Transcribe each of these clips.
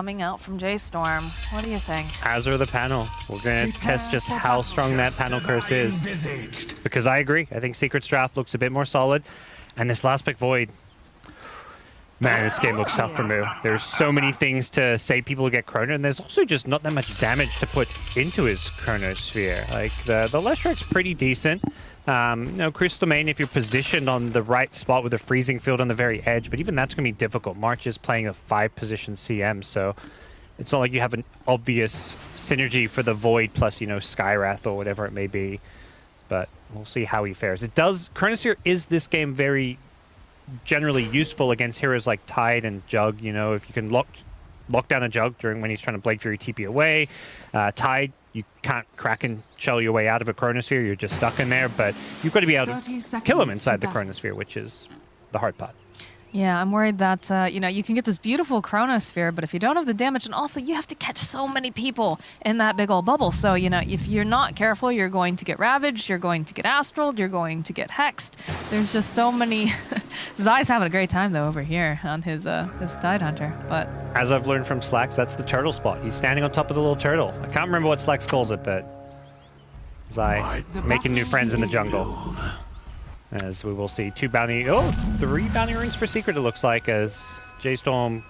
coming out from J.Storm. What do you think? As are the panel. We're going to test just how strong that panel curse is. Because I agree. I think Secret's draft looks a bit more solid. And this last pick Void, man, this game looks tough for Moo. There's so many things to say people get Chrono, and there's also just not that much damage to put into his Chronosphere. Like, the Lestrik's pretty decent. Crystal Main, if you're positioned on the right spot with a freezing field on the very edge, but even that's going to be difficult. March is playing a 5-position CM, so it's not like you have an obvious synergy for the Void plus, Skywrath or whatever it may be. But we'll see how he fares. Chronosphere is this game very generally useful against heroes like Tide and Jug. If you can lock down a Jug during when he's trying to Blade Fury TP away. Tide, you can't crack and shell your way out of a Chronosphere. You're just stuck in there. But you've got to be able to kill him inside the Chronosphere, which is the hard part. Yeah, I'm worried that, you can get this beautiful Chronosphere, but if you don't have the damage, and also you have to catch so many people in that big old bubble. So, if you're not careful, you're going to get Ravaged, you're going to get Astraled, you're going to get Hexed. There's just so many... Zai's having a great time, though, over here on his Tide Hunter, but... As I've learned from Slacks, that's the turtle spot. He's standing on top of the little turtle. I can't remember what Slacks calls it, but... Zai making new friends in the jungle. As we will see 3 bounty rings for Secret, it looks like, as J.Storm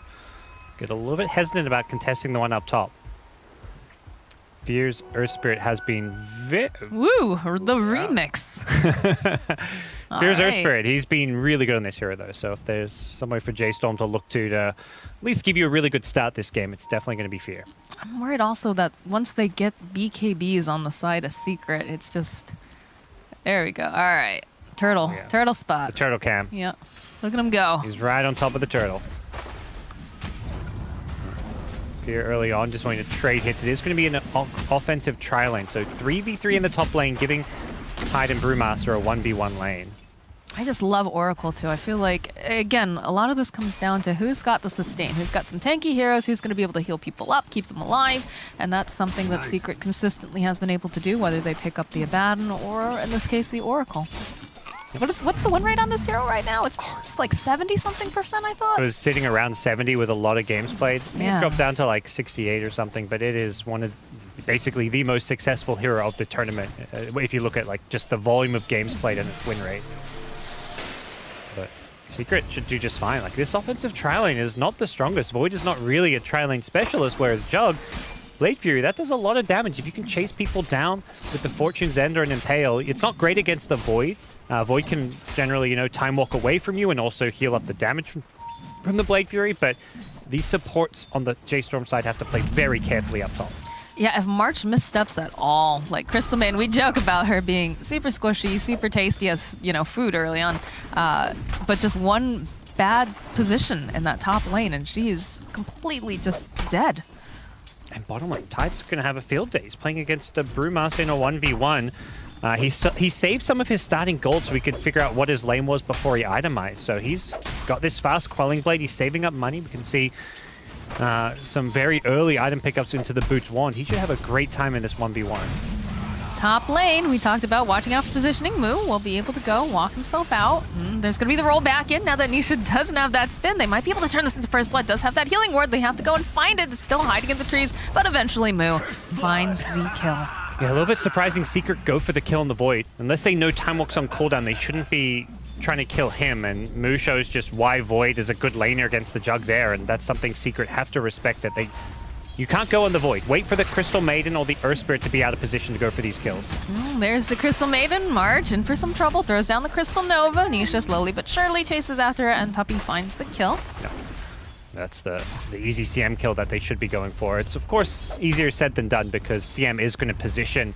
get a little bit hesitant about contesting the one up top. Fear's Earth Spirit has been Woo! The remix! Fear's Earth Spirit, he's been really good on this hero, though, so if there's some way for J.Storm to look to at least give you a really good start this game, it's definitely going to be Fear. I'm worried also that once they get BKBs on the side of Secret, it's just... There we go. All right. Turtle spot. The turtle cam. Yep. Look at him go. He's right on top of the turtle. Fear early on, just wanting to trade hits. It is going to be an offensive tri-lane, so 3v3 in the top lane, giving Tide and Brewmaster a 1v1 lane. I just love Oracle, too. I feel like, again, a lot of this comes down to who's got the sustain, who's got some tanky heroes, who's going to be able to heal people up, keep them alive, and that's something that Secret consistently has been able to do, whether they pick up the Abaddon or, in this case, the Oracle. What's the win rate on this hero right now? It's like 70-something%, I thought. It was sitting around 70 with a lot of games played. Yeah. It dropped down to like 68 or something, but it is one of basically the most successful hero of the tournament, if you look at like just the volume of games played and its win rate. But Secret should do just fine. Like, this offensive tri-lane is not the strongest. Void is not really a tri-lane specialist, whereas Jug, Blade Fury, that does a lot of damage. If you can chase people down with the Fortune's End or an Impale, it's not great against the Void. Void can generally, time walk away from you and also heal up the damage from the Blade Fury, but these supports on the J.Storm side have to play very carefully up top. Yeah, if March missteps at all, like Crystal Main, we joke about her being super squishy, super tasty as, food early on, but just one bad position in that top lane, and she is completely just dead. And bottom lane, Tide's going to have a field day. He's playing against a Brewmaster in a 1v1. He saved some of his starting gold so we could figure out what his lane was before he itemized. So he's got this fast Quelling Blade. He's saving up money. We can see some very early item pickups into the Boots Wand. He should have a great time in this 1v1. Top lane, we talked about watching out for positioning. Moo will be able to go walk himself out. There's going to be the roll back in now that Nisha doesn't have that spin. They might be able to turn this into First Blood. Does have that healing ward. They have to go and find it. It's still hiding in the trees, but eventually Moo finds the kill. Yeah, a little bit surprising Secret go for the kill in the Void. Unless they know Time Walk's on cooldown, they shouldn't be trying to kill him, and Moo shows just why Void is a good laner against the Jug there, and that's something Secret have to respect, that you can't go on the Void. Wait for the Crystal Maiden or the Earth Spirit to be out of position to go for these kills. There's the Crystal Maiden. March in for some trouble, throws down the Crystal Nova. Nisha slowly but surely chases after her, and Puppy finds the kill. No. That's the easy CM kill that they should be going for. It's, of course, easier said than done because CM is going to position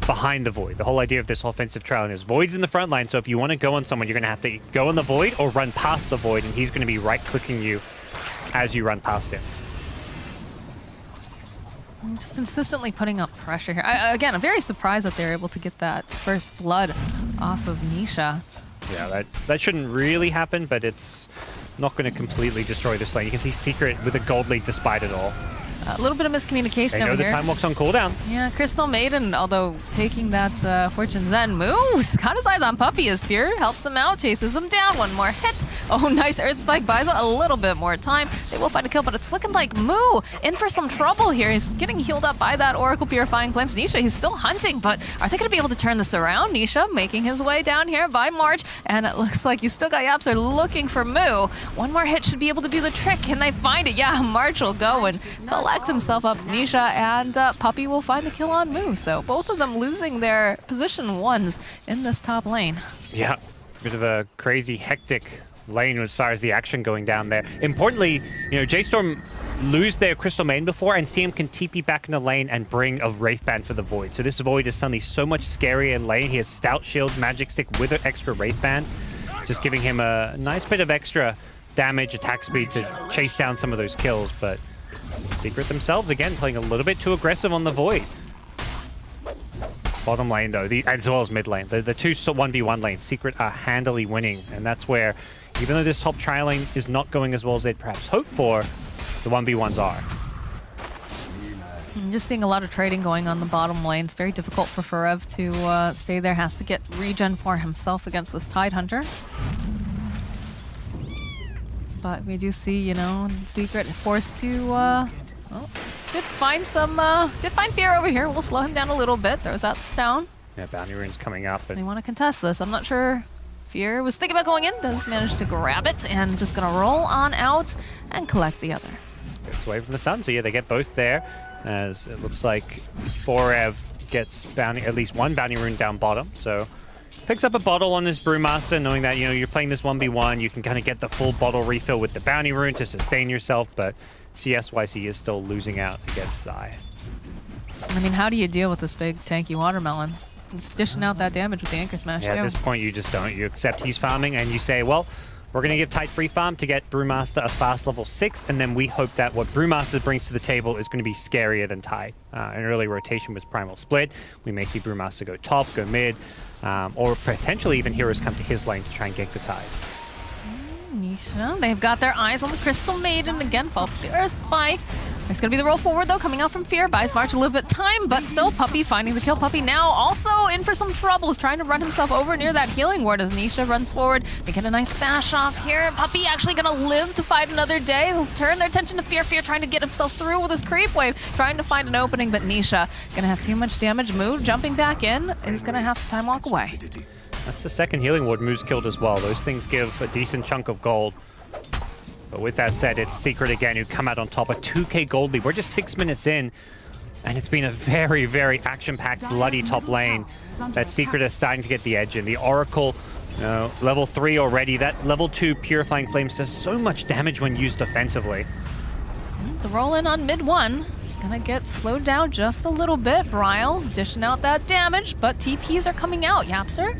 behind the Void. The whole idea of this offensive trial is Void's in the front line, so if you want to go on someone, you're going to have to go on the Void or run past the Void, and he's going to be right-clicking you as you run past him. Just consistently putting up pressure here. Again, I'm very surprised that they're able to get that First Blood off of Nisha. Yeah, that shouldn't really happen, but it's not going to completely destroy this lane. You can see Secret with a gold lead despite it all. A little bit of miscommunication They know over the here. time walk's on cooldown. Yeah, Crystal Maiden, although taking that Fortune Zen moves, got his eyes on Puppey as Fear helps him out, chases him down, one more hit. Oh, nice Earth Spike buys a little bit more time. They will find a kill, but it's looking like Moo in for some trouble here. He's getting healed up by that Oracle Purifying Flames. Nisha, he's still hunting, but are they going to be able to turn this around? Nisha making his way down here by March, and it looks like you still got Yapster looking for Moo. One more hit should be able to do the trick. Can they find it? Yeah, March will go and collect himself up. Nisha and Puppey will find the kill on Moo. So both of them losing their position ones in this top lane. Yeah, bit of a crazy, hectic lane as far as the action going down there. Importantly, you know, J.Storm lose their Crystal Maiden before, and CM can TP back in the lane and bring a Wraith Band for the Void. So this Void is suddenly so much scarier in lane. He has Stout Shield, Magic Stick with an extra Wraith Band, just giving him a nice bit of extra damage, attack speed to chase down some of those kills. But Secret themselves, again, playing a little bit too aggressive on the Void. Bottom lane, though, as well as mid lane. The two 1v1 lanes, Secret are handily winning. And that's where, even though this top tri lane is not going as well as they'd perhaps hoped for, the 1v1s are. I'm just seeing a lot of trading going on the bottom lane. It's very difficult for Forev to stay there. Has to get regen for himself against this Tide Hunter. But we do see, you know, Secret forced to, well, did find Fear over here. We'll slow him down a little bit. Throws out the stone. Yeah, Bounty Rune's coming up. They want to contest this. I'm not sure. Fear was thinking about going in. Does manage to grab it and just going to roll on out and collect the other. Gets away from the stun. So yeah, they get both there. As it looks like Forev gets at least one Bounty Rune down bottom. So picks up a bottle on this Brewmaster, knowing that, you know, you're playing this 1v1. You can kind of get the full bottle refill with the Bounty Rune to sustain yourself. But CSYC is still losing out against Zai. I mean, how do you deal with this big tanky watermelon? It's dishing out that damage with the Anchor Smash, yeah, too. at this point, you just don't. You accept he's farming, and you say, well, we're going to give Tide free farm to get Brewmaster a fast level 6, and then we hope that what Brewmaster brings to the table is going to be scarier than Tide. An early rotation was Primal Split. We may see Brewmaster go top, go mid, or potentially even heroes come to his lane to try and gank the Tide. Nisha, they've got their eyes on the Crystal Maiden. Again, fall with the Earth Spike. There's going to be the roll forward, though, coming out from Fear. Buys March a little bit of time, but still Puppey finding the kill. Puppey now also in for some troubles, trying to run himself over near that healing ward as Nisha runs forward. They get a nice bash off here. Puppey actually going to live to fight another day. They'll turn their attention to Fear. Fear trying to get himself through with his creep wave, trying to find an opening, but Nisha going to have too much damage. Move, jumping back in, is going to have to time walk away. That's the second healing ward Moo's killed as well. Those things give a decent chunk of gold. But with that said, it's Secret again who come out on top. A 2k gold lead. We're just 6 minutes in, and it's been a very, very action-packed, bloody top lane that Secret is starting to get the edge in. The Oracle, level 3 already. That level 2 Purifying Flames does so much damage when used offensively. The roll in on mid 1 is going to get slowed down just a little bit. Bryles dishing out that damage, but TPs are coming out. Yapster,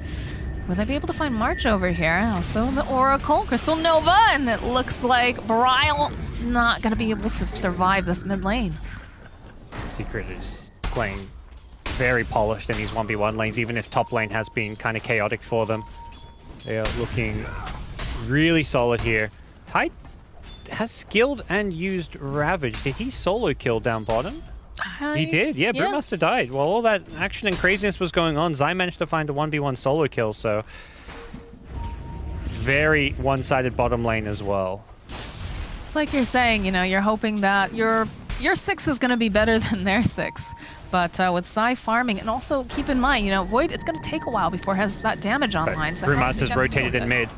will they be able to find March over here? Also the Oracle, Crystal Nova, and it looks like Bryle not going to be able to survive this mid lane. Secret is playing very polished in these 1v1 lanes, even if top lane has been kind of chaotic for them. They are looking really solid here. Tide has skilled and used Ravage. Did he solo kill down bottom? He did, yeah. Brewmaster died. While all that action and craziness was going on, Zai managed to find a 1v1 solo kill, so very one-sided bottom lane as well. It's like you're saying, you know, you're hoping that your 6 is going to be better than their 6. But with Zai farming, and also keep in mind, you know, Void, it's going to take a while before it has that damage online. So Brewmaster's rotated in mid.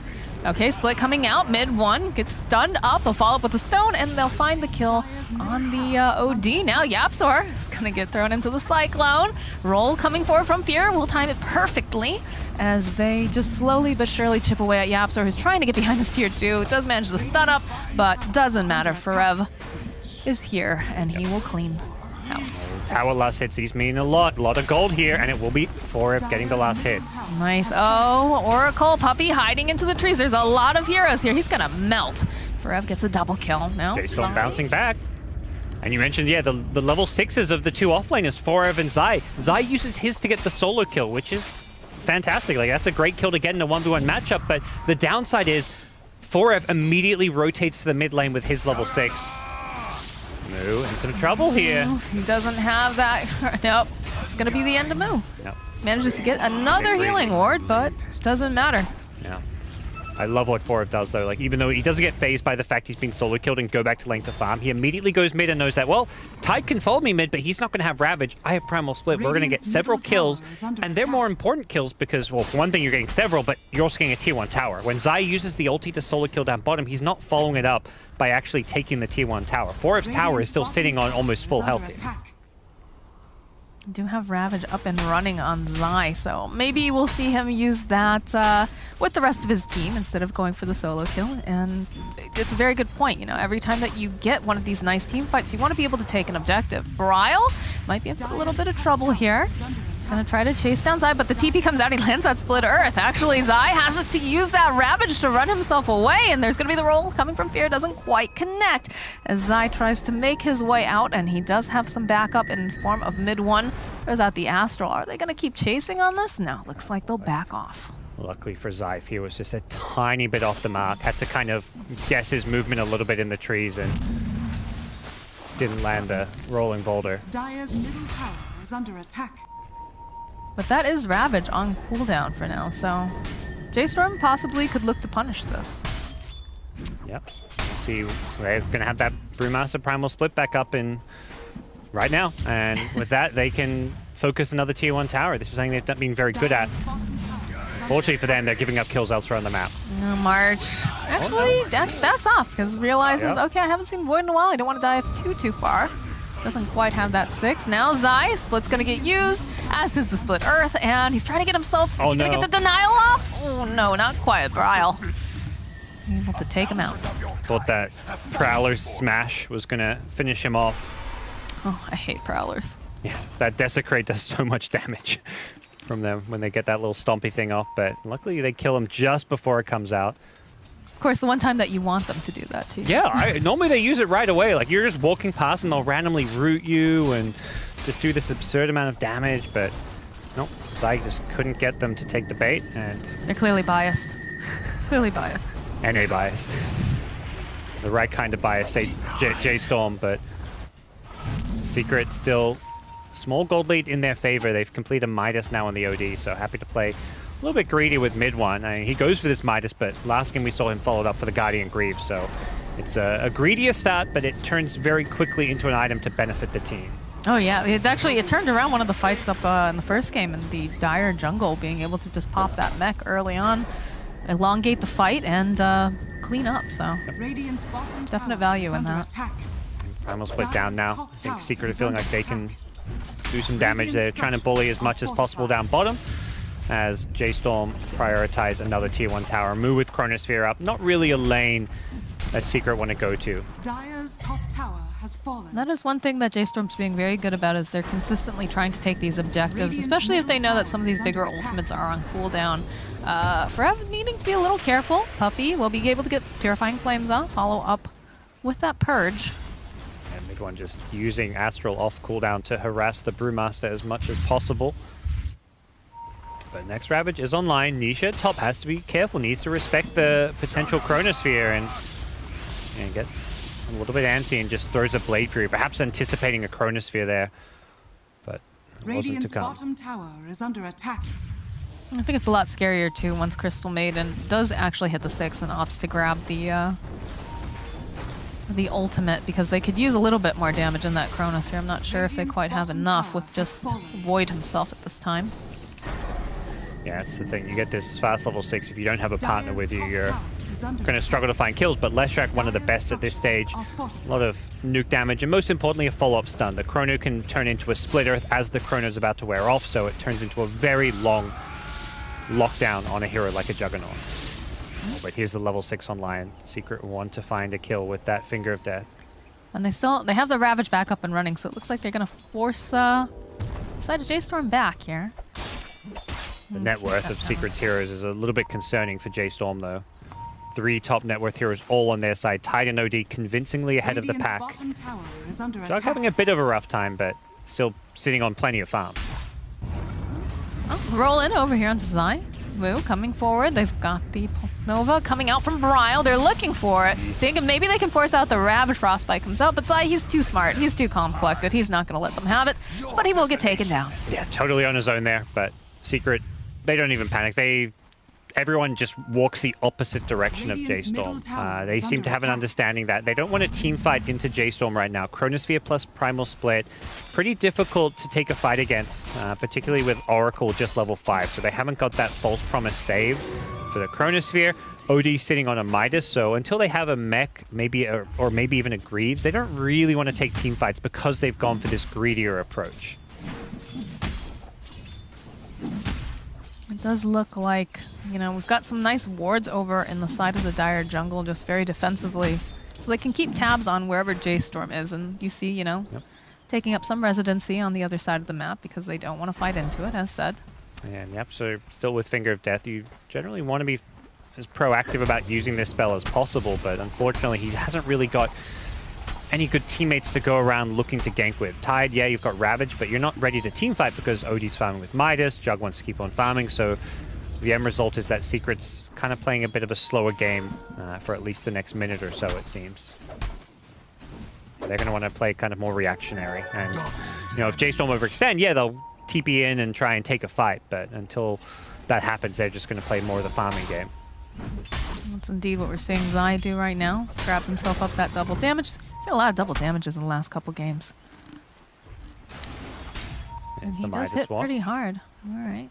Okay, Split coming out, mid 1, gets stunned up, they'll follow up with the stone, and they'll find the kill on the OD. Now Yapsor is gonna get thrown into the Cyclone. Roll coming forward from Fear, will time it perfectly as they just slowly but surely chip away at Yapsor, who's trying to get behind this tier 2. It does manage the stun up, but doesn't matter. Forev is here, and he will clean house. Tower last hits, these mean a lot of gold here, and it will be Forev getting the last hit. Nice. Oh, Oracle, Puppey hiding into the trees. There's a lot of heroes here. He's gonna melt. Forev gets a double kill. No. J.Storm bouncing back. And you mentioned, yeah, the level 6s of the two offlaners, Forev and Zai. Zai uses his to get the solo kill, which is fantastic. Like, that's a great kill to get in a 1v1 matchup, but the downside is Forev immediately rotates to the mid lane with his level 6. Moo in some trouble here. He doesn't have that. Nope. It's going to be the end of Moo. Nope. Manages to get another healing ward, but doesn't matter. Yeah. I love what Forev does, though. Like, even though he doesn't get phased by the fact he's being solo killed and go back to lane to farm, he immediately goes mid and knows that, well, Tide can follow me mid, but he's not going to have Ravage. I have Primal Split. We're going to get several kills, and they're more important kills because, well, for one thing, you're getting several, but you're also getting a tier 1 tower. When Zai uses the ulti to solo kill down bottom, he's not following it up by actually taking the tier 1 tower. Forev's tower is still sitting on almost full health here. Do have Ravage up and running on Zai, so maybe we'll see him use that with the rest of his team instead of going for the solo kill. And it's a very good point, you know, every time that you get one of these nice team fights, you want to be able to take an objective. Bryle might be in for a little bit of trouble here. He's going to try to chase down Zai, but the TP comes out, he lands that split earth. Actually, Zai has to use that Ravage to run himself away, and there's going to be the roll coming from Fear. Doesn't quite connect as Zai tries to make his way out, and he does have some backup in form of mid one. Throws out the Astral. Are they going to keep chasing on this? No, looks like they'll back off. Luckily for Zai, Fear was just a tiny bit off the mark. Had to kind of guess his movement a little bit in the trees and didn't land a rolling boulder. Dire's middle tower is under attack. But that is Ravage on cooldown for now, so J.Storm possibly could look to punish this. Yep. See, they're going to have that Brewmaster Primal Split back up in right now, and with that, they can focus another tier 1 tower. This is something they've been very good at. Fortunately for them, they're giving up kills elsewhere on the map. March actually backs off because realizes, okay, I haven't seen Void in a while. I don't want to dive too far. Doesn't quite have that 6. Now Zai, Split's going to get used, as is the Split Earth, and he's trying to get himself, he's going to get the denial off. Oh no, not quite, Bryle. Able to take him out. Thought that Prowler's smash was going to finish him off. Oh, I hate Prowlers. Yeah, that Desecrate does so much damage from them when they get that little stompy thing off, but luckily they kill him just before it comes out. Of course, the one time that you want them to do that too. Yeah, normally they use it right away. Like, you're just walking past and they'll randomly root you and just do this absurd amount of damage, but nope, Zai just couldn't get them to take the bait, and they're clearly biased. Clearly biased. NA biased. The right kind of bias, say J.Storm, but Secret still small gold lead in their favor. They've completed Midas now on the OD, so happy to play a little bit greedy with mid one. I mean, he goes for this Midas, but last game we saw him followed up for the Guardian Greaves, so it's a greedier start, but it turns very quickly into an item to benefit the team. Oh yeah, it turned around one of the fights up in the first game in the Dire jungle, being able to just pop that mech early on, elongate the fight, and clean up, so definite value in that. Primal Split down now. I think Secret are feeling like they can do some damage. They're trying to bully as much as possible down bottom as J.Storm prioritize another tier 1 tower. Moo with Chronosphere up. Not really a lane that Secret want to go to. Dire's top tower has fallen. That is one thing that J.Storm's being very good about, is they're consistently trying to take these objectives, especially if they know that some of these bigger ultimates are on cooldown. Forever needing to be a little careful. Puppey will be able to get Purifying Flames off, follow up with that Purge. And mid one just using Astral off cooldown to harass the Brewmaster as much as possible. But next Ravage is online. Nisha top has to be careful, needs to respect the potential Chronosphere, and gets a little bit antsy and just throws a Blade Fury, perhaps anticipating a Chronosphere there. But it wasn't to come. Bottom tower is under attack. I think it's a lot scarier too once Crystal Maiden does actually hit the 6 and opts to grab the ultimate, because they could use a little bit more damage in that Chronosphere. I'm not sure if they quite have enough with just Void himself at this time. Yeah, that's the thing. You get this fast level 6. If you don't have a partner with you, you're going to struggle to find kills. But Leshrac, one of the best at this stage. A lot of nuke damage, and most importantly, a follow-up stun. The Chrono can turn into a Split Earth as the Chrono's about to wear off, so it turns into a very long lockdown on a hero like a Juggernaut. But here's the level 6 online. Secret want to find a kill with that Finger of Death. And they have the Ravage back up and running, so it looks like they're going to force side of J.Storm back here. The net worth of Secret's heroes is a little bit concerning for J.Storm, though. 3 top net worth heroes all on their side. Tide and OD convincingly ahead of the pack. Jug having a bit of a rough time, but still sitting on plenty of farm. Oh, roll in over here onto Zai. Moo coming forward. They've got the Nova coming out from Brile. They're looking for it. Thinking maybe they can force out the Ravage. Frostbite comes out, but Zai, he's too smart. He's too calm collected. He's not going to let them have it, but he will get taken down. Yeah, totally on his own there, but Secret, they don't even panic. Everyone just walks the opposite direction of J.Storm. They seem to have an understanding that they don't want to team fight into J.Storm right now. Chronosphere plus Primal Split, pretty difficult to take a fight against, particularly with Oracle just level 5. So they haven't got that False Promise save for the Chronosphere. OD sitting on a Midas, so until they have a mech, maybe or maybe even a Greaves, they don't really want to take team fights because they've gone for this greedier approach. It does look like, you know, we've got some nice wards over in the side of the Dire jungle, just very defensively. So they can keep tabs on wherever J.Storm is. And you see, you know, taking up some residency on the other side of the map because they don't want to fight into it, as said. And yep, so still with Finger of Death, you generally want to be as proactive about using this spell as possible. But unfortunately, he hasn't really got any good teammates to go around looking to gank with. Tide, yeah, you've got Ravage, but you're not ready to team fight because OD's farming with Midas, Jug wants to keep on farming, so the end result is that Secret's kind of playing a bit of a slower game for at least the next minute or so, it seems. They're going to want to play kind of more reactionary, and you know, if J.Storm overextend, yeah, they'll TP in and try and take a fight, but until that happens, they're just going to play more of the farming game. That's indeed what we're seeing Zai do right now. Scrap himself up that double damage. He's got a lot of double damages in the last couple games. And he does hit pretty hard. All right.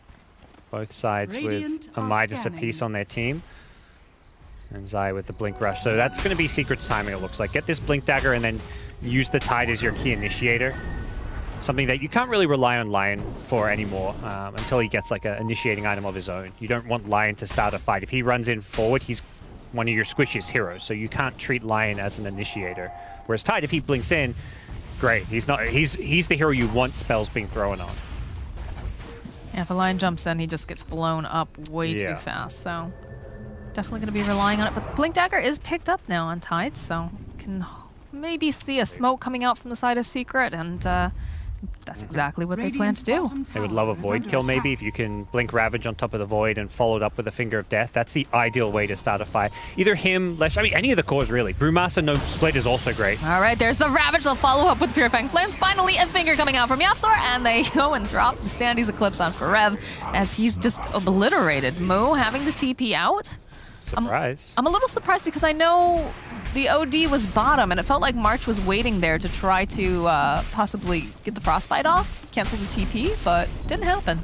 Both sides with a Midas apiece on their team. And Zai with the Blink Rush. So that's going to be Secret's timing, it looks like. Get this Blink Dagger and then use the Tide as your key initiator. Something that you can't really rely on Lion for anymore until he gets like an initiating item of his own. You don't want Lion to start a fight. If he runs in forward, he's one of your squishiest heroes, so you can't treat Lion as an initiator. Whereas Tide, if he blinks in, great. He's the hero you want spells being thrown on. Yeah, if a Lion jumps in, he just gets blown up way too fast, so definitely going to be relying on it. But Blink Dagger is picked up now on Tide, so can maybe see a smoke coming out from the side of Secret, and that's exactly what they plan to do. They would love a Void kill maybe, if you can blink Ravage on top of the Void and follow it up with a Finger of Death. That's the ideal way to start a fight. Either him, Lesh, I mean any of the cores really. Brewmaster no split is also great. All right, there's the Ravage. They'll follow up with Purifying Flames. Finally, a Finger coming out from Yapstor, and they go and drop the Sandy's Eclipse on Forev as he's just obliterated. Moo having the TP out. Surprise. I'm a little surprised because I know the OD was bottom, and it felt like March was waiting there to try to possibly get the Frostbite off, cancel the TP, but didn't happen.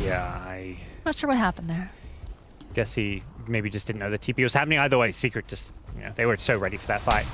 Yeah, I'm not sure what happened there. Guess he maybe just didn't know the TP was happening. Either way, Secret just, you know, they were so ready for that fight.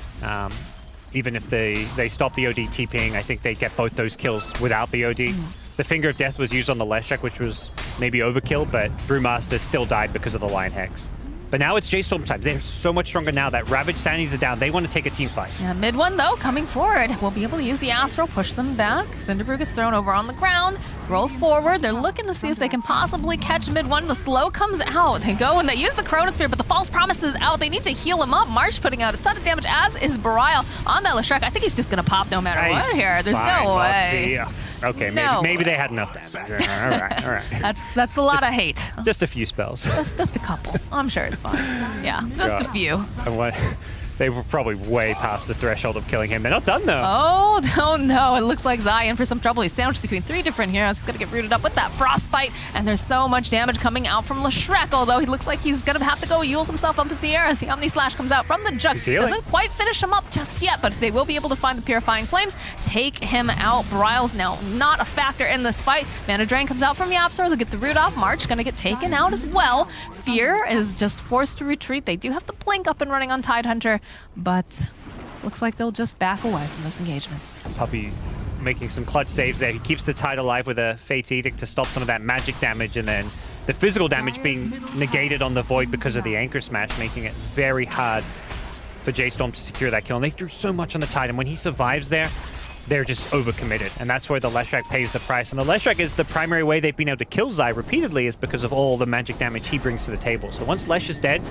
Even if they stop the OD TPing, I think they get both those kills without the OD. The Finger of Death was used on the Leshek, which was maybe overkill, but Brewmaster still died because of the Lion Hex. But now it's J.Storm time. They're so much stronger now that Ravage Sanities are down. They want to take a team fight. Yeah, mid one, though, coming forward. We'll be able to use the Astral, push them back. Cinderbrew gets thrown over on the ground. Roll forward. They're looking to see if they can possibly catch mid one. The slow comes out. They go and they use the Chronosphere, but the False Promise is out. They need to heal him up. March putting out a ton of damage, as is Brile on that Leshek. I think he's just going to pop no matter what here. There's no way. Yeah. Okay, maybe they had enough damage. All right. That's a lot of hate. Just a few spells. Just a couple. I'm sure it's fine. Yeah, just a few. They were probably way past the threshold of killing him. They're not done, though. Oh, no. It looks like Zai in for some trouble. He's sandwiched between 3 different heroes. He's going to get rooted up with that Frostbite. And there's so much damage coming out from Leshek, although he looks like he's going to have to go Yules himself up into the air as the Omni Slash comes out from the Jug. Doesn't quite finish him up just yet, but they will be able to find the Purifying Flames, take him out. Brile's now not a factor in this fight. Mana Drain comes out from Yapstor. They'll get the root off. March going to get taken out as well. Fear is just forced to retreat. They do have the Blink up and running on Tidehunter, but looks like they'll just back away from this engagement. Puppy making some clutch saves there. He keeps the Tide alive with a Fate's Edict to stop some of that magic damage, and then the physical damage being negated on the Void because of the Anchor Smash, making it very hard for J.Storm to secure that kill. And they threw so much on the Tide, and when he survives there, they're just overcommitted. And that's where the Leshek pays the price. And the Leshek is the primary way they've been able to kill Zai repeatedly, is because of all the magic damage he brings to the table. So once Lesh is dead,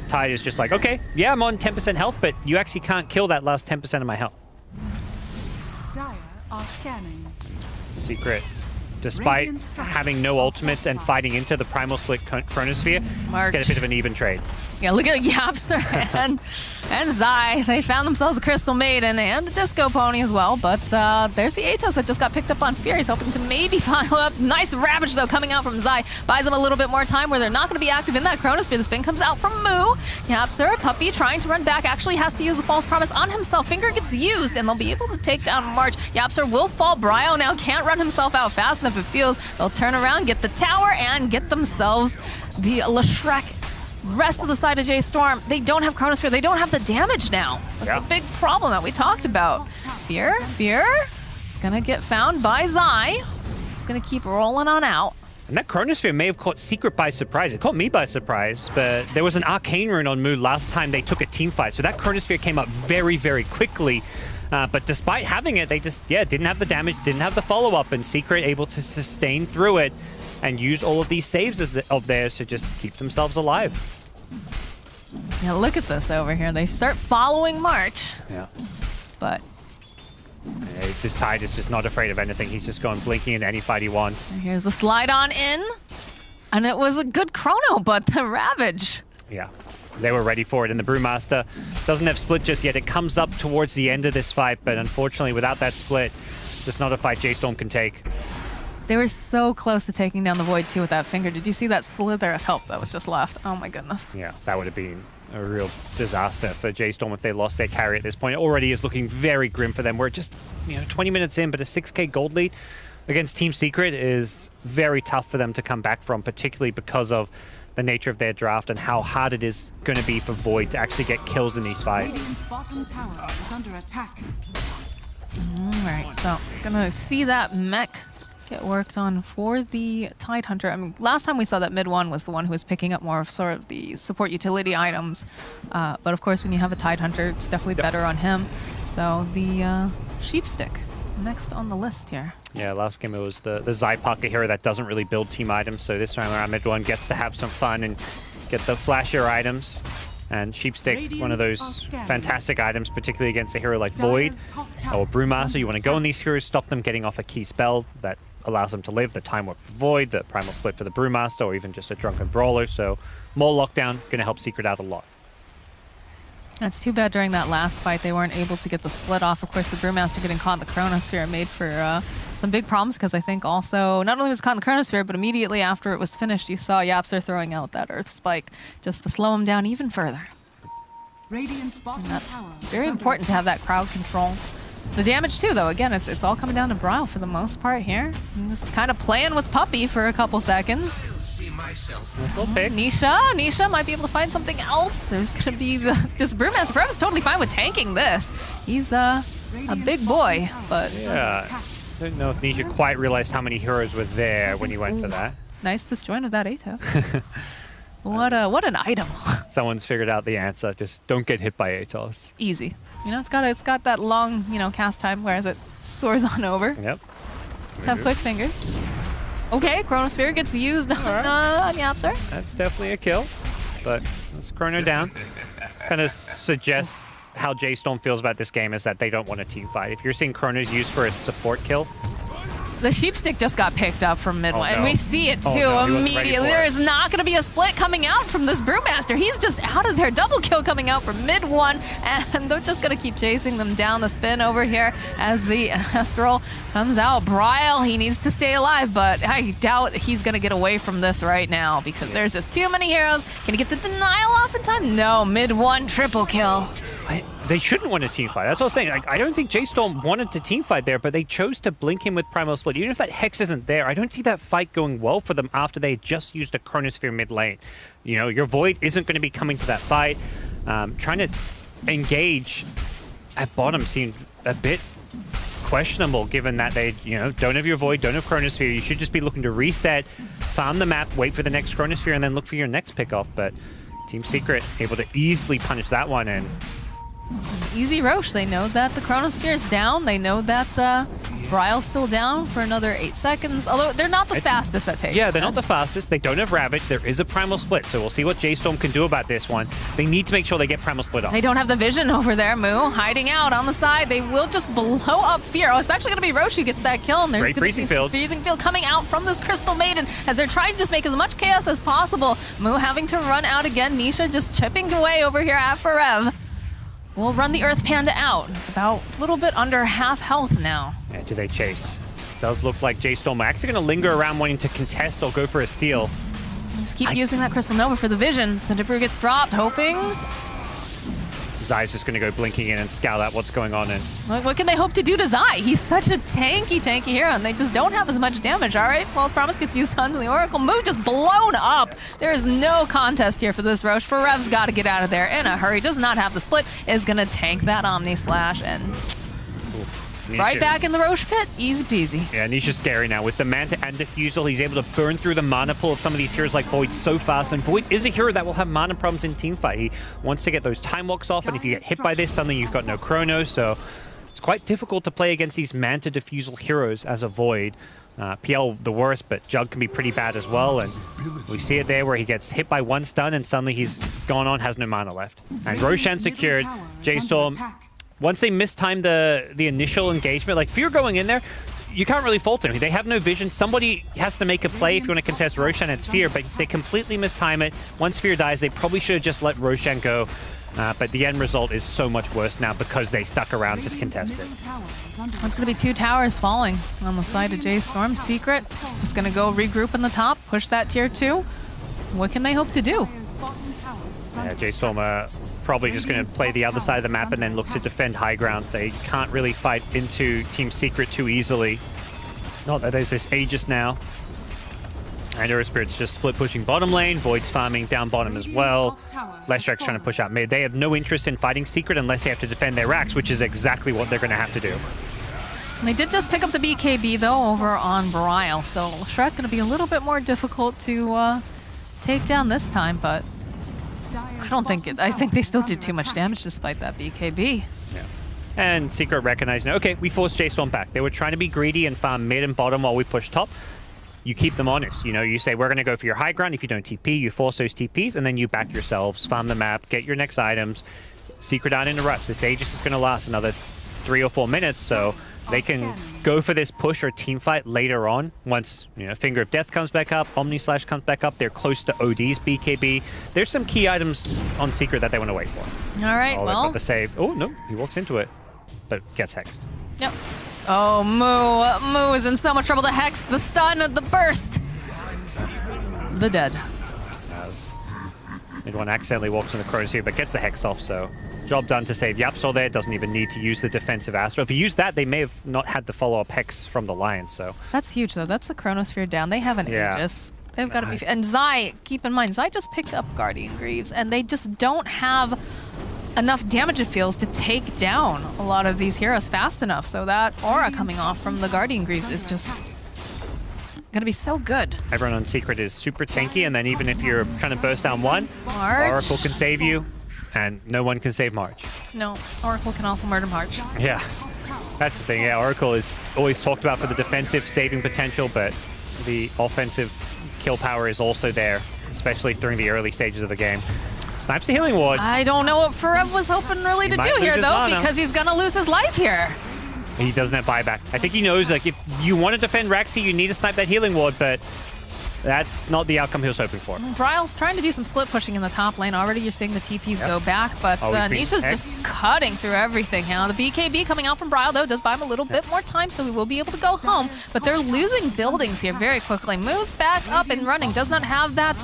Tide is just like, okay, yeah, I'm on 10% health, but you actually can't kill that last 10% of my health. Dire are scanning. Secret despite having no ultimates and fighting into the Primal Split Chronosphere, get a bit of an even trade. Yeah, look at Yapster and Zai. They found themselves a Crystal Maiden and a Disco Pony as well, but there's the Atos that just got picked up on Fear. He's hoping to maybe follow up. Nice Ravage, though, coming out from Zai. Buys him a little bit more time where they're not going to be active in that Chronosphere. The spin comes out from Moo. Yapster, Puppy, trying to run back, actually has to use the False Promise on himself. Finger gets used, and they'll be able to take down March. Yapster will fall. Bryo now can't run himself out fast enough, it feels. They'll turn around, get the tower, and get themselves the Leshreck. Rest of the side of J.Storm, they don't have Chronosphere. They don't have the damage now. That's the big problem that we talked about. Fear is going to get found by Zai. He's going to keep rolling on out. And that Chronosphere may have caught Secret by surprise. It caught me by surprise, but there was an Arcane Rune on Moo last time they took a team fight. So that Chronosphere came up very, very quickly. But despite having it, they just, didn't have the damage, didn't have the follow-up, and Secret able to sustain through it and use all of these saves of theirs to just keep themselves alive. Yeah, look at this over here. They start following March. Yeah. But this Tide is just not afraid of anything. He's just going blinking into any fight he wants. Here's the slide on in. And it was a good chrono, but the Ravage. Yeah. They were ready for it, and the Brewmaster doesn't have split just yet. It comes up towards the end of this fight, but unfortunately, without that split, it's just not a fight J.Storm can take. They were so close to taking down the Void, too, with that finger. Did you see that slither of help that was just left? Oh, my goodness. Yeah, that would have been a real disaster for J.Storm if they lost their carry at this point. It already is looking very grim for them. We're just 20 minutes in, but a 6k gold lead against Team Secret is very tough for them to come back from, particularly because of the nature of their draft and how hard it is going to be for Void to actually get kills in these fights. Radiant's bottom tower is under attack. All right, so gonna see that mech get worked on for the Tidehunter. I mean, last time we saw that mid one was the one who was picking up more of sort of the support utility items. But of course, when you have a Tidehunter, it's definitely better on him. So the Sheepstick next on the list here. Yeah, last game it was the Zai Parker hero that doesn't really build team items. So this time around, mid one gets to have some fun and get the flashier items. And Sheepstick, one of those fantastic items, particularly against a hero like Void or Brewmaster. You want to go on these heroes, stop them getting off a key spell that allows them to live, the Time Warp for Void, the Primal Split for the Brewmaster, or even just a Drunken Brawler. So more lockdown, going to help Secret out a lot. That's too bad during that last fight they weren't able to get the split off. Of course, the Brewmaster getting caught in the Chronosphere made for some big problems, because I think also, not only was caught in the Chronosphere, but immediately after it was finished, you saw Yapster throwing out that Earth Spike just to slow him down even further. Radiant's bottom That's tower very important to have that crowd control. The damage too, though, again, it's all coming down to Bryle for the most part here. I'm just kind of playing with Puppy for a couple seconds. Nice little pick. Nisha might be able to find something else. There's going to be just Brewmaster. Forever's totally fine with tanking this. He's a big boy, but Yeah, I don't know if Nisha quite realized how many heroes were there when he went for that. Nice disjoint of that Atos. What an item. Someone's figured out the answer. Just don't get hit by Atos. Easy. It's got that long, cast time, whereas it soars on over. Yep. Let's have quick fingers. Okay, Chronosphere gets used on Yapster. That's definitely a kill, but let's Chrono down. Kind of suggests how J.Storm feels about this game is that they don't want a team fight. If you're seeing Chronos used for a support kill, The Sheepstick just got picked up from mid one, no. and we see it too Oh, no, he wasn't ready immediately. for There it. is not going to be a split coming out from this Brewmaster. He's just out of there. Double kill coming out from mid one, and they're just going to keep chasing them down the spin over here as the Astral comes out. Bryle, he needs to stay alive, but I doubt he's going to get away from this right now because there's just too many heroes. Can he get the denial off in time? No, mid one, triple kill. They shouldn't want a team fight. That's what I was saying. I don't think J.Storm wanted to team fight there, but they chose to blink him with Primal Split. Even if that Hex isn't there, I don't see that fight going well for them after they just used a Chronosphere mid lane. Your Void isn't going to be coming to that fight. Trying to engage at bottom seemed a bit questionable, given that they don't have your Void, don't have Chronosphere. You should just be looking to reset, farm the map, wait for the next Chronosphere, and then look for your next pickoff. But Team Secret able to easily punish that one, and Easy Roche. They know that the Chronosphere is down. They know that Bryle's still down for another 8 seconds, although they're not the fastest at taking. Yeah, they're not the fastest. They don't have Ravage. There is a Primal Split, so we'll see what J.Storm can do about this one. They need to make sure they get Primal Split off. They don't have the vision over there, Moo. Hiding out on the side. They will just blow up Fear. Oh, it's actually going to be Roche who gets that kill. And there's Great freezing field. Freezing field coming out from this Crystal Maiden as they're trying to just make as much chaos as possible. Moo having to run out again. Nisha just chipping away over here at Forev. We'll run the Earth Panda out. It's about a little bit under half health now. Yeah, do they chase? Does look like J.Storm are actually going to linger around wanting to contest or go for a steal. Just keep using that Crystal Nova for the vision. Cinder gets dropped, hoping. Zai's just going to go blinking in and scout out what's going on. And what can they hope to do to Zai? He's such a tanky hero, and they just don't have as much damage. All right, False Promise gets used onto the Oracle. Move just blown up. There is no contest here for this Roche. Forev's got to get out of there in a hurry. Does not have the split. Is going to tank that Omni Slash and... right back in the Roche pit, easy peasy. Yeah, Nisha's scary now. With the Manta and Diffusal, he's able to burn through the mana pool of some of these heroes like Void so fast. And Void is a hero that will have mana problems in teamfight. He wants to get those time walks off, and if you get hit by this, suddenly you've got no Chrono. So it's quite difficult to play against these Manta Diffusal heroes as a Void. PL the worst, but Jug can be pretty bad as well. And we see it there where he gets hit by one stun, and suddenly he's gone on, has no mana left. And Roshan secured. J.Storm... once they mistime the initial engagement, like Fear going in there, you can't really fault him. They have no vision. Somebody has to make a play if you want to contest Roshan. It's Fear, but they completely mistime it. Once Fear dies, they probably should have just let Roshan go. But the end result is so much worse now because they stuck around to contest it. It's going to be 2 towers falling on the side of J.Storm. Secret just going to go regroup in the top, push that tier 2. What can they hope to do? Yeah, J.Storm probably just going to play the other side of the map and then look to defend high ground. They can't really fight into Team Secret too easily. Not that there's this Aegis now. And Eurospirit's just split pushing bottom lane. Void's farming down bottom as well. Leshrek's trying to push out mid. They have no interest in fighting Secret unless they have to defend their racks, which is exactly what they're going to have to do. They did just pick up the BKB, though, over on Bryle. So Shrek going to be a little bit more difficult to take down this time, but I don't think I think they still did too much damage despite that BKB. Yeah. And Secret recognizing, okay, we forced J.Storm back. They were trying to be greedy and farm mid and bottom while we push top. You keep them honest. You know, you say, we're going to go for your high ground. If you don't TP, you force those TPs, and then you back yourselves, farm the map, get your next items. Secret out interrupts. This Aegis is going to last another 3 or 4 minutes, so they can go for this push or team fight later on. Once, you know, Finger of Death comes back up, Omni Slash comes back up, they're close to OD's BKB. There's some key items on Secret that they want to wait for. All right, well. well. Got the save. Oh, no, he walks into it, but gets hexed. Yep. Oh, Moo is in so much trouble. The hex, the stun, the burst. The dead. As Mid-1 accidentally walks on the Chronosphere, but gets the hex off, so job done to save Yapsol there. Doesn't even need to use the defensive Astro. If he used that, they may have not had the follow-up hex from the Lion, so. That's huge, though. That's the Chronosphere down. They have an Aegis. They've got to be... And Zai, keep in mind, Zai just picked up Guardian Greaves, and they just don't have enough damage, it feels, to take down a lot of these heroes fast enough. So that aura coming off from the Guardian Greaves is just going to be so good. Everyone on Secret is super tanky, and then even if you're trying to burst down one, March. Oracle can save you, and no one can save March. No, Oracle can also murder March. Yeah, that's the thing. Yeah, Oracle is always talked about for the defensive saving potential, but the offensive kill power is also there, especially during the early stages of the game. Snipes the healing ward. I don't know what Forev was hoping really to do here, though, because he's going to lose his life here. He doesn't have buyback. I think he knows, like, if you want to defend Raxi, you need to snipe that healing ward, but that's not the outcome he was hoping for. Bryle's trying to do some split pushing in the top lane. Already you're seeing the TPs go back, but Nisha's just cutting through everything now. The BKB coming out from Bryle, though, does buy him a little bit more time, so we will be able to go home. But they're losing buildings here very quickly. Moves back up and running. Does not have that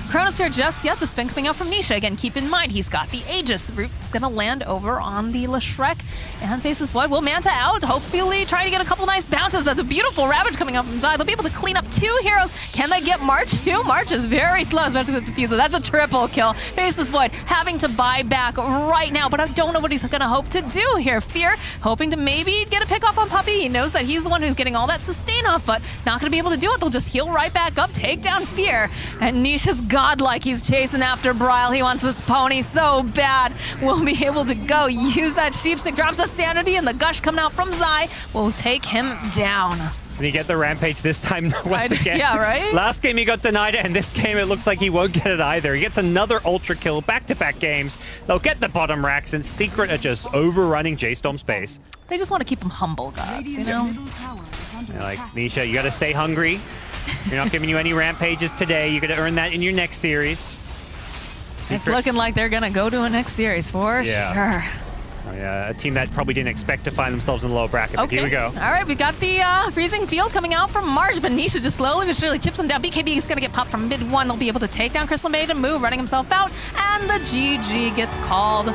Chronosphere just yet. The spin coming out from Nisha. Again, keep in mind, he's got the Aegis. The root's going to land over on the Leshrek and faces Void. Will Manta out. Hopefully trying to get a couple nice bounces. That's a beautiful Ravage coming up from Zai. They'll be able to clean up 2 heroes. Can they get March too? March is very slow, especially with the Diffusal. That's a triple kill. Faceless Void having to buy back right now, but I don't know what he's going to hope to do here. Fear hoping to maybe get a pick off on Puppey. He knows that he's the one who's getting all that sustain off, but not going to be able to do it. They'll just heal right back up, take down Fear, and Nisha's godlike. He's chasing after Bryle. He wants this pony so bad. We'll be able to go use that sheep stick. Drops the sanity, and the gush coming out from Zai will take him down. And you get the rampage this time once again. Yeah, right? Last game he got denied it, and this game it looks like he won't get it either. He gets another ultra kill, back-to-back games. They'll get the bottom racks, and Secret are just overrunning J.Storm's pace. They just want to keep him humble, guys, you know? They're Like, Nisha, you got to stay hungry. You're not giving you any rampages today. You're going to earn that in your next series. It's looking like they're going to go to a next series for sure. A team that probably didn't expect to find themselves in the low bracket, but here we go. All right, we got the freezing field coming out from March, but Nisha just slowly but surely chips him down. BKB is going to get popped from mid one. They'll be able to take down Crystal Maiden, Moo running himself out, and the GG gets called.